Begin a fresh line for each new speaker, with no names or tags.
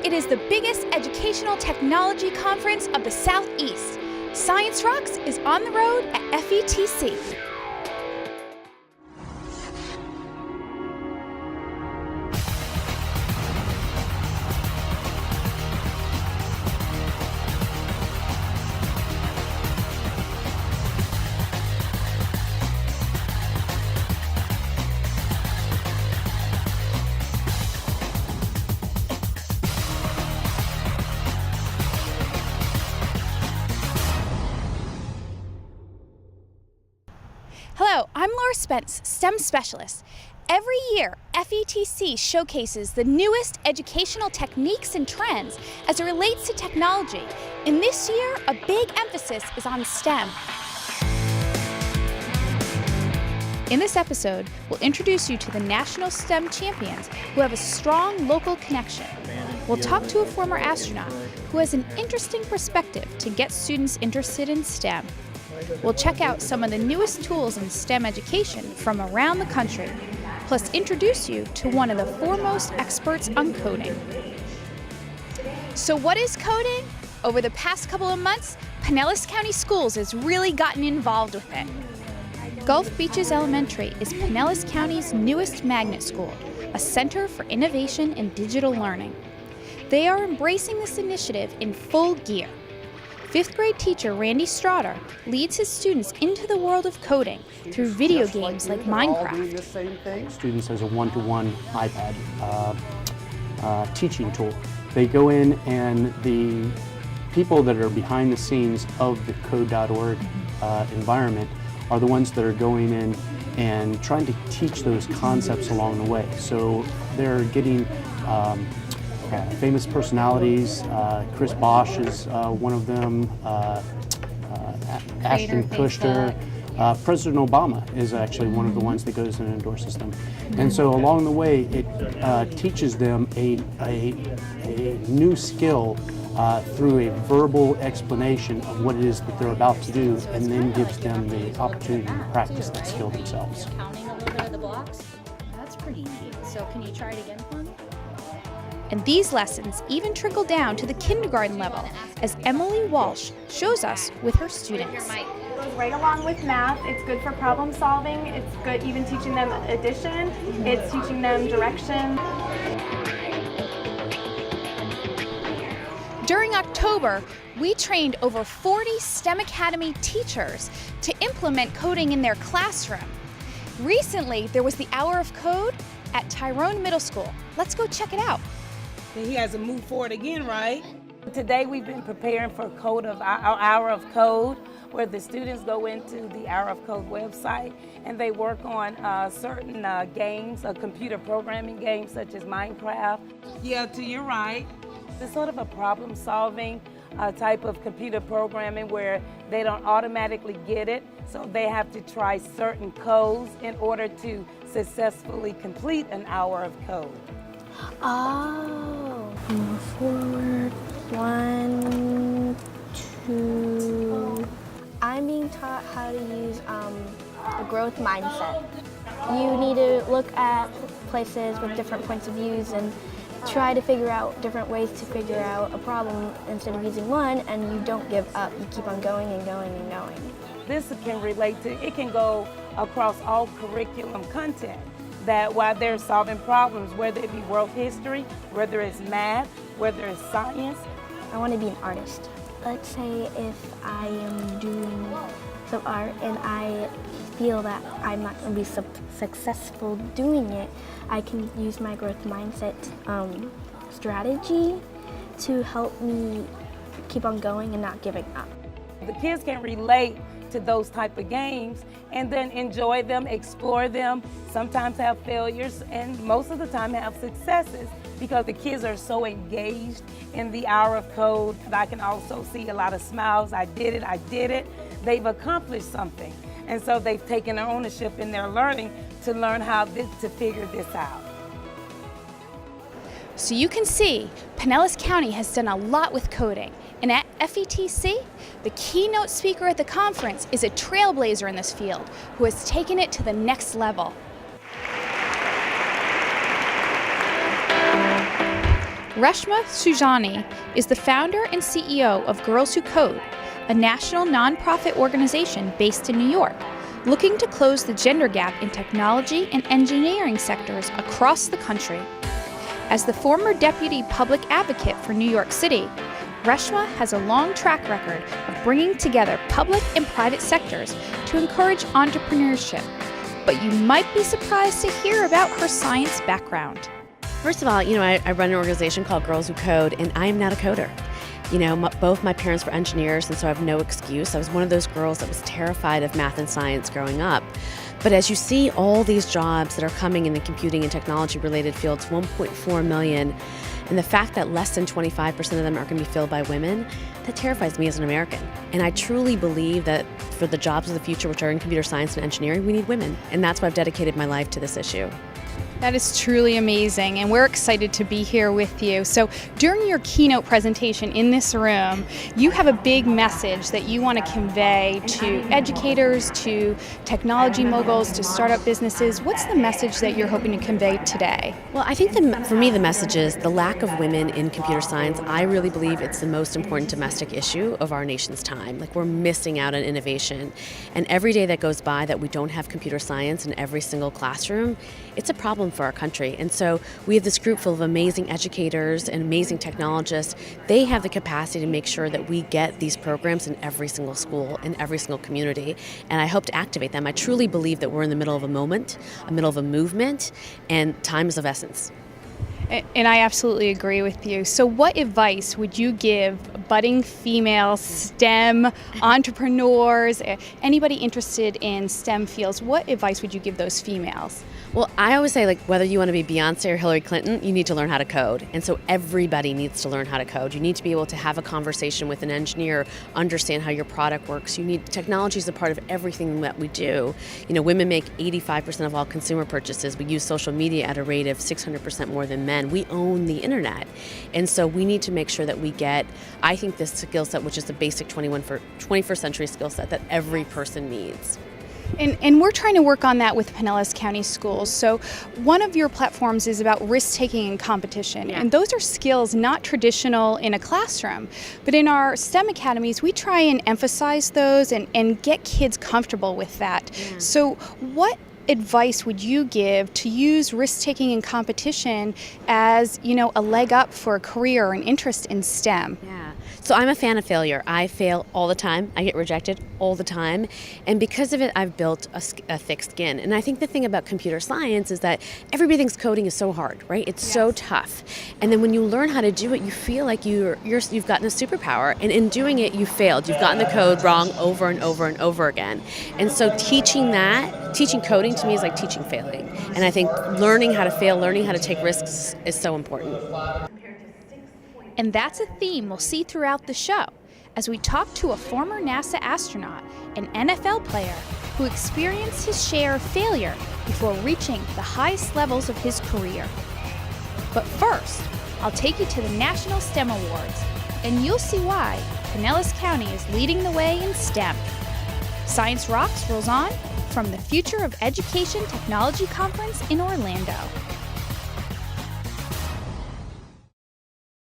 It is the biggest educational technology conference of the Southeast. Science Rocks is on the road at FETC. Hello, I'm Laura Spence, STEM specialist. Every year, FETC showcases the newest educational techniques and trends as it relates to technology. And this year, a big emphasis is on STEM. In this episode, we'll introduce you to the national STEM champions who have a strong local connection. We'll talk to a former astronaut who has an interesting perspective to get students interested in STEM. We'll check out some of the newest tools in STEM education from around the country, plus introduce you to one of the foremost experts on coding. So what is coding? Over the past couple of months, Pinellas County Schools has really gotten involved with it. Gulf Beaches Elementary is Pinellas County's newest magnet school, a center for innovation and digital learning. They are embracing this initiative in full gear. Fifth grade teacher Randy Straughter leads his students into the world of coding through video games like Minecraft.
Students as a one-to-one iPad teaching tool. They go in and the people that are behind the scenes of the code.org environment are the ones that are going in and trying to teach those concepts along the way. So they're getting famous personalities. Chris Bosch is one of them. Ashton Kutcher. President Obama is actually one of the ones that goes and endorses them. And so along the way, it teaches them a new skill through a verbal explanation of what it is that they're about to do, and then gives them the opportunity to practice that skill themselves.
Counting a little bit of the blocks. That's pretty neat. So can you try it again for me?
And these lessons even trickle down to the kindergarten level, as Emily Walsh shows us with her students.
It goes right along with math. It's good for problem solving. It's good even teaching them addition. It's teaching them direction.
During October, we trained over 40 STEM Academy teachers to implement coding in their classroom. Recently, there was the Hour of Code at Tyrone Middle School. Let's go check it out.
He has to move forward again, right?
Today we've been preparing for our Hour of Code, where the students go into the Hour of Code website and they work on certain games, computer programming games such as Minecraft.
Yeah, to your right.
It's sort of a problem-solving type of computer programming where they don't automatically get it, so they have to try certain codes in order to successfully complete an Hour of Code.
Oh, move forward, 1, 2. I'm being taught how to use the growth mindset. You need to look at places with different points of views and try to figure out different ways to figure out a problem instead of using one, and you don't give up. You keep on going and going and going.
This can relate to, it can go across all curriculum content. That while they're solving problems, whether it be world history, whether it's math, whether it's science.
I want to be an artist. Let's say if I am doing some art and I feel that I'm not going to be successful doing it, I can use my growth mindset strategy to help me keep on going and not giving up.
The kids can relate to those type of games and then enjoy them, explore them, sometimes have failures, and most of the time have successes because the kids are so engaged in the Hour of Code. I can also see a lot of smiles. I did it. They've accomplished something. And so they've taken ownership in their learning to learn how to figure this out.
So you can see, Pinellas County has done a lot with coding. And at FETC, the keynote speaker at the conference is a trailblazer in this field who has taken it to the next level. Reshma Saujani is the founder and CEO of Girls Who Code, a national nonprofit organization based in New York, looking to close the gender gap in technology and engineering sectors across the country. As the former deputy public advocate for New York City, Reshma has a long track record of bringing together public and private sectors to encourage entrepreneurship. But you might be surprised to hear about her science background.
First of all, I run an organization called Girls Who Code, and I am not a coder. Both my parents were engineers, and so I have no excuse. I was one of those girls that was terrified of math and science growing up. But as you see all these jobs that are coming in the computing and technology related fields, 1.4 million, and the fact that less than 25% of them are going to be filled by women, that terrifies me as an American. And I truly believe that for the jobs of the future, which are in computer science and engineering, we need women. And that's why I've dedicated my life to this issue.
That is truly amazing, and we're excited to be here with you. So during your keynote presentation in this room, you have a big message that you want to convey to educators, to technology moguls, to startup businesses. What's the message that you're hoping to convey today?
Well, I think for me the message is the lack of women in computer science. I really believe it's the most important domestic issue of our nation's time. Like, we're missing out on innovation. And every day that goes by that we don't have computer science in every single classroom, it's a problem for our country. And so we have this group full of amazing educators and amazing technologists. They have the capacity to make sure that we get these programs in every single school, in every single community. And I hope to activate them. I truly believe that we're in the middle of a moment, a middle of a movement, and time is of essence.
And I absolutely agree with you. So what advice would you give budding female STEM entrepreneurs, anybody interested in STEM fields? What advice would you give those females?
Well, I always say, whether you want to be Beyonce or Hillary Clinton, you need to learn how to code. And so everybody needs to learn how to code. You need to be able to have a conversation with an engineer, understand how your product works. Technology is a part of everything that we do. Women make 85% of all consumer purchases. We use social media at a rate of 600% more than men. We own the internet. And so we need to make sure that we get, I think, this skill set, which is the basic 21st century skill set that every person needs.
And we're trying to work on that with Pinellas County Schools. So one of your platforms is about risk-taking and competition. Yeah. And those are skills not traditional in a classroom. But in our STEM academies, we try and emphasize those and get kids comfortable with that. Yeah. So what advice would you give to use risk-taking and competition as, a leg up for a career or an interest in STEM?
Yeah. So I'm a fan of failure. I fail all the time. I get rejected all the time. And because of it, I've built a thick skin. And I think the thing about computer science is that everybody thinks coding is so hard, right? It's so tough. And then when you learn how to do it, you feel like you've gotten a superpower. And in doing it, you failed. You've gotten the code wrong over and over and over again. And so teaching coding to me is like teaching failing. And I think learning how to fail, learning how to take risks is so important.
And that's a theme we'll see throughout the show as we talk to a former NASA astronaut, an NFL player who experienced his share of failure before reaching the highest levels of his career. But first, I'll take you to the National STEM Awards, and you'll see why Pinellas County is leading the way in STEM. Science Rocks rolls on from the Future of Education Technology Conference in Orlando.